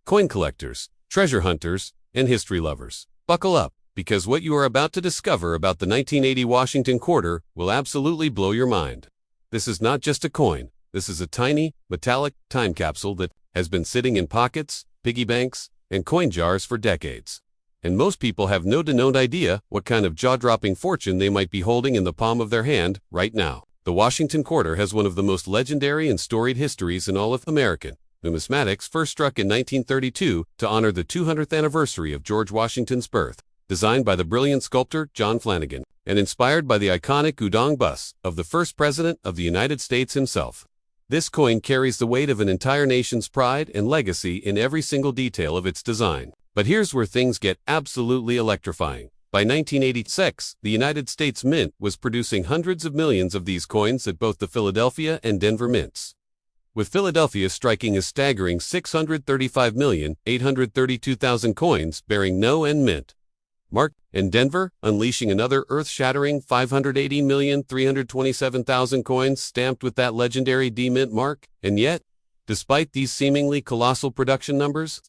Coin collectors, treasure hunters, and history lovers, buckle up, because what you are about to discover about the 1980 Washington quarter will absolutely blow your mind. This is not just a coin. This is a tiny, metallic time capsule that has been sitting in pockets, piggy banks, and coin jars for decades. And most people have no idea what kind of jaw-dropping fortune they might be holding in the palm of their hand right now. The Washington quarter has one of the most legendary and storied histories in all of American numismatics, first struck in 1932 to honor the 200th anniversary of George Washington's birth. Designed by the brilliant sculptor John Flanagan, and inspired by the iconic Udong bust of the first president of the United States himself. This coin carries the weight of an entire nation's pride and legacy in every single detail of its design. But here's where things get absolutely electrifying. By 1986, the United States Mint was producing hundreds of millions of these coins at both the Philadelphia and Denver mints, with Philadelphia striking a staggering 635,832,000 coins bearing no end mint mark, and Denver unleashing another earth-shattering 580,327,000 coins stamped with that legendary D-mint mark. And yet, despite these seemingly colossal production numbers,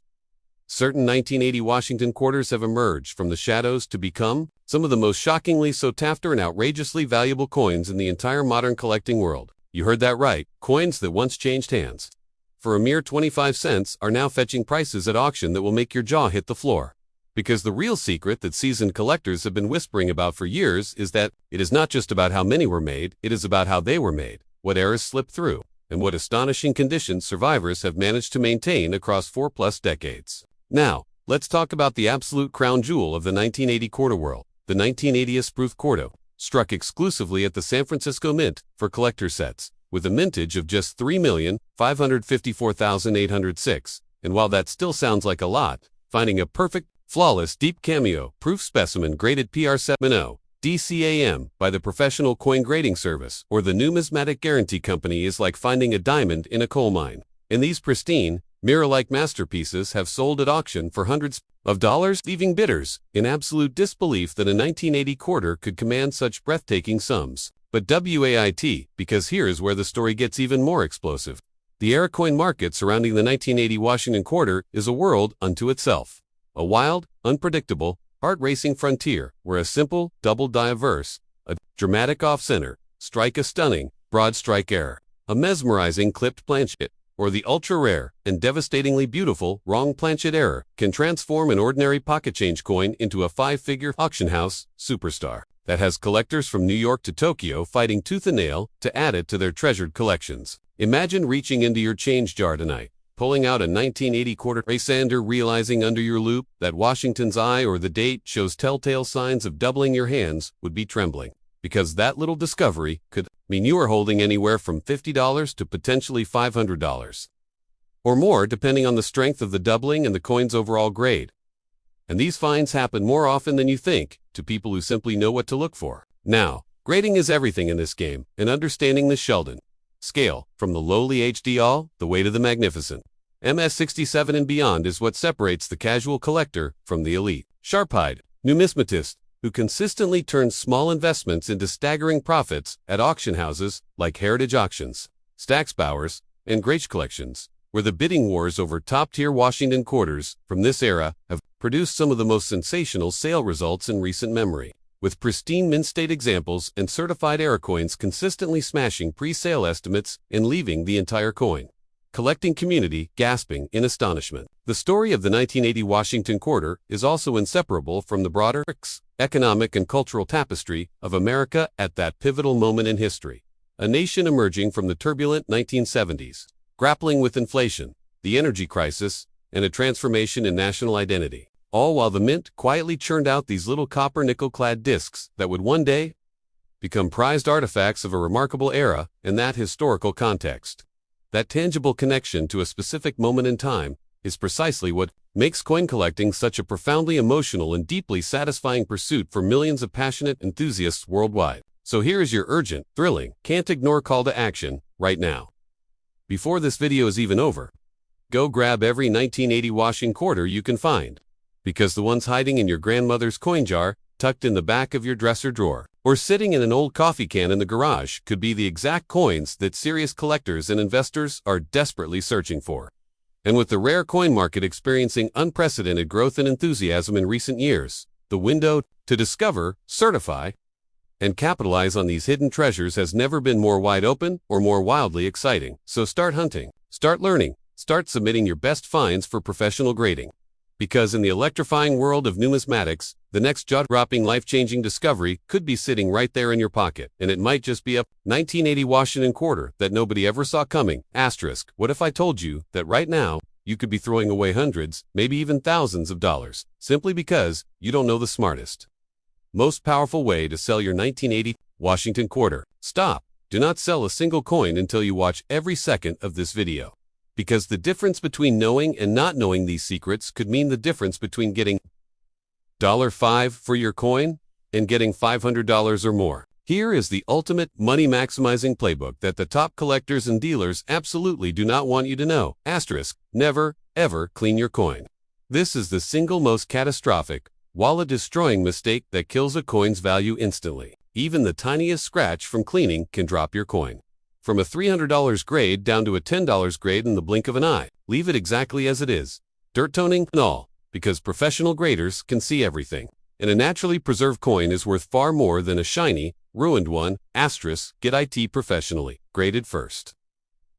certain 1980 Washington quarters have emerged from the shadows to become some of the most shockingly sought-after and outrageously valuable coins in the entire modern collecting world. You heard that right. Coins that once changed hands for a mere 25 cents are now fetching prices at auction that will make your jaw hit the floor. Because the real secret that seasoned collectors have been whispering about for years is that it is not just about how many were made, it is about how they were made, what eras slipped through, and what astonishing conditions survivors have managed to maintain across 4+ decades. Now, let's talk about the absolute crown jewel of the 1980 quarter world, the 1980 Proof Quarto, struck exclusively at the San Francisco Mint for collector sets, with a mintage of just 3,554,806. And while that still sounds like a lot, finding a perfect, flawless deep cameo proof specimen graded PR7O DCAM by the Professional Coin Grading Service or the Numismatic Guarantee Company is like finding a diamond in a coal mine. And these pristine, mirror-like masterpieces have sold at auction for hundreds of dollars, leaving bidders in absolute disbelief that a 1980 quarter could command such breathtaking sums. But wait, because here is where the story gets even more explosive. The era coin market surrounding the 1980 Washington quarter is a world unto itself. A wild, unpredictable, heart-racing frontier where a simple double die verse, a dramatic off-center, strike a stunning, broad strike error, a mesmerizing clipped planchet, or the ultra-rare and devastatingly beautiful wrong planchet error can transform an ordinary pocket change coin into a 5-figure auction house superstar that has collectors from New York to Tokyo fighting tooth and nail to add it to their treasured collections. Imagine reaching into your change jar tonight, pulling out a 1980 quarter racer, realizing under your loupe that Washington's eye or the date shows telltale signs of doubling. Your hands would be trembling, because that little discovery could mean you are holding anywhere from $50 to potentially $500. Or more, depending on the strength of the doubling and the coin's overall grade. And these finds happen more often than you think to people who simply know what to look for. Now, grading is everything in this game, and understanding the Sheldon scale, from the lowly HD all the way to the magnificent MS67 and beyond, is what separates the casual collector from the elite, sharp-eyed numismatist who consistently turns small investments into staggering profits at auction houses like Heritage Auctions, Stack's Bowers, and Grace Collections, where the bidding wars over top-tier Washington quarters from this era have produced some of the most sensational sale results in recent memory, with pristine mint-state examples and certified era coins consistently smashing pre-sale estimates and leaving the entire coin collecting community gasping in astonishment. The story of the 1980 Washington quarter is also inseparable from the broader economic and cultural tapestry of America at that pivotal moment in history. A nation emerging from the turbulent 1970s, grappling with inflation, the energy crisis, and a transformation in national identity. All while the Mint quietly churned out these little copper nickel-clad discs that would one day become prized artifacts of a remarkable era in that historical context. That tangible connection to a specific moment in time is precisely what makes coin collecting such a profoundly emotional and deeply satisfying pursuit for millions of passionate enthusiasts worldwide. So here is your urgent, thrilling, can't-ignore call to action right now. Before this video is even over, go grab every 1980 Washington quarter you can find, because the ones hiding in your grandmother's coin jar, tucked in the back of your dresser drawer, or sitting in an old coffee can in the garage could be the exact coins that serious collectors and investors are desperately searching for. And with the rare coin market experiencing unprecedented growth and enthusiasm in recent years, the window to discover, certify, and capitalize on these hidden treasures has never been more wide open or more wildly exciting. So start hunting, start learning, start submitting your best finds for professional grading. Because in the electrifying world of numismatics, the next jaw-dropping, life-changing discovery could be sitting right there in your pocket, and it might just be a 1980 Washington quarter that nobody ever saw coming. Asterisk, what if I told you that right now, you could be throwing away hundreds, maybe even thousands of dollars, simply because you don't know the smartest, most powerful way to sell your 1980 Washington quarter? Stop. Do not sell a single coin until you watch every second of this video. Because the difference between knowing and not knowing these secrets could mean the difference between getting $5 for your coin and getting $500 or more. Here is the ultimate money-maximizing playbook that the top collectors and dealers absolutely do not want you to know. Asterisk, never, ever clean your coin. This is the single most catastrophic, wallet-destroying mistake that kills a coin's value instantly. Even the tiniest scratch from cleaning can drop your coin from a $300 grade down to a $10 grade in the blink of an eye. Leave it exactly as it is, dirt toning and all, because professional graders can see everything. And a naturally preserved coin is worth far more than a shiny, ruined one. Asterisk, get IT professionally graded first.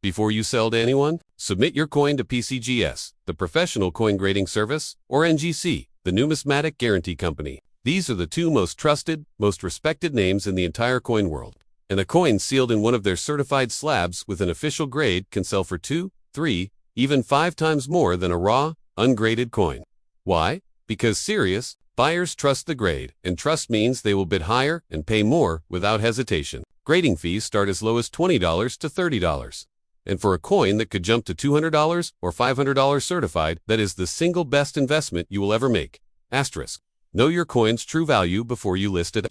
Before you sell to anyone, submit your coin to PCGS, the Professional Coin Grading Service, or NGC, the Numismatic Guarantee Company. These are the two most trusted, most respected names in the entire coin world. And a coin sealed in one of their certified slabs with an official grade can sell for 2, 3, even 5 times more than a raw, ungraded coin. Why? Because serious buyers trust the grade, and trust means they will bid higher and pay more without hesitation. Grading fees start as low as $20 to $30. And for a coin that could jump to $200 or $500 certified, that is the single best investment you will ever make. Asterisk. Know your coin's true value before you list it.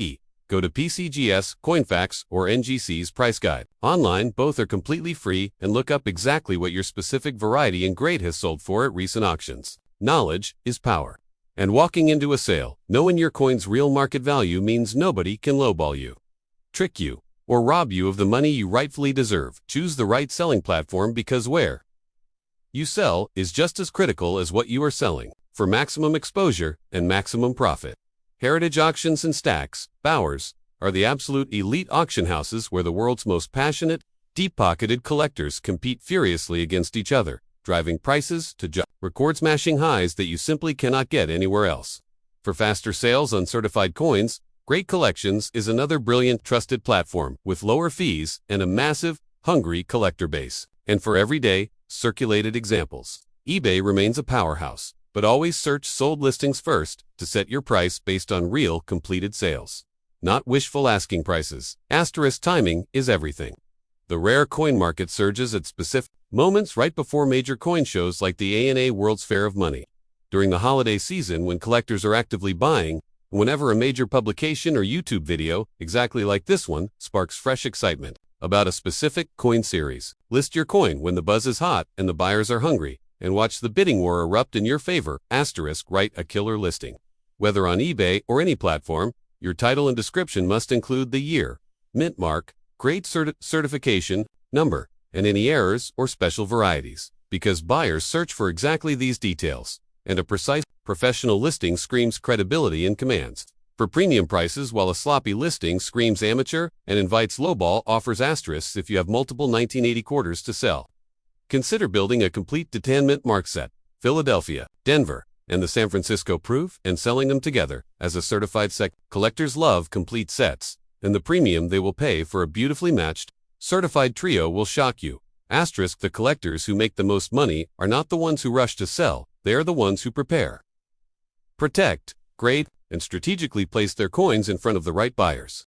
Go to PCGS, Coinfax, or NGC's price guide. Online, both are completely free, and look up exactly what your specific variety and grade has sold for at recent auctions. Knowledge is power. And walking into a sale, knowing your coin's real market value means nobody can lowball you, trick you, or rob you of the money you rightfully deserve. Choose the right selling platform, because where you sell is just as critical as what you are selling, for maximum exposure and maximum profit. Heritage Auctions and Stacks, Bowers, are the absolute elite auction houses where the world's most passionate, deep-pocketed collectors compete furiously against each other, driving prices to record-smashing highs that you simply cannot get anywhere else. For faster sales on certified coins, Great Collections is another brilliant, trusted platform with lower fees and a massive, hungry collector base. And for everyday, circulated examples, eBay remains a powerhouse. But always search sold listings first to set your price based on real completed sales, not wishful asking prices. Asterisk, timing is everything. The rare coin market surges at specific moments right before major coin shows like the ANA World's Fair of Money. During the holiday season, when collectors are actively buying, whenever a major publication or YouTube video, exactly like this one, sparks fresh excitement about a specific coin series. List your coin when the buzz is hot and the buyers are hungry, and watch the bidding war erupt in your favor. Asterisk, write a killer listing. Whether on eBay or any platform, your title and description must include the year, mint mark, grade certification, number, and any errors or special varieties. Because buyers search for exactly these details, and a precise, professional listing screams credibility and commands for premium prices, while a sloppy listing screams amateur and invites lowball offers. Asterisks, if you have multiple 1980 quarters to sell, consider building a complete Titan mint mark set, Philadelphia, Denver, and the San Francisco proof, and selling them together as a certified set. Collectors love complete sets, and the premium they will pay for a beautifully matched, certified trio will shock you. Asterisk, the collectors who make the most money are not the ones who rush to sell, they are the ones who prepare, protect, grade, and strategically place their coins in front of the right buyers.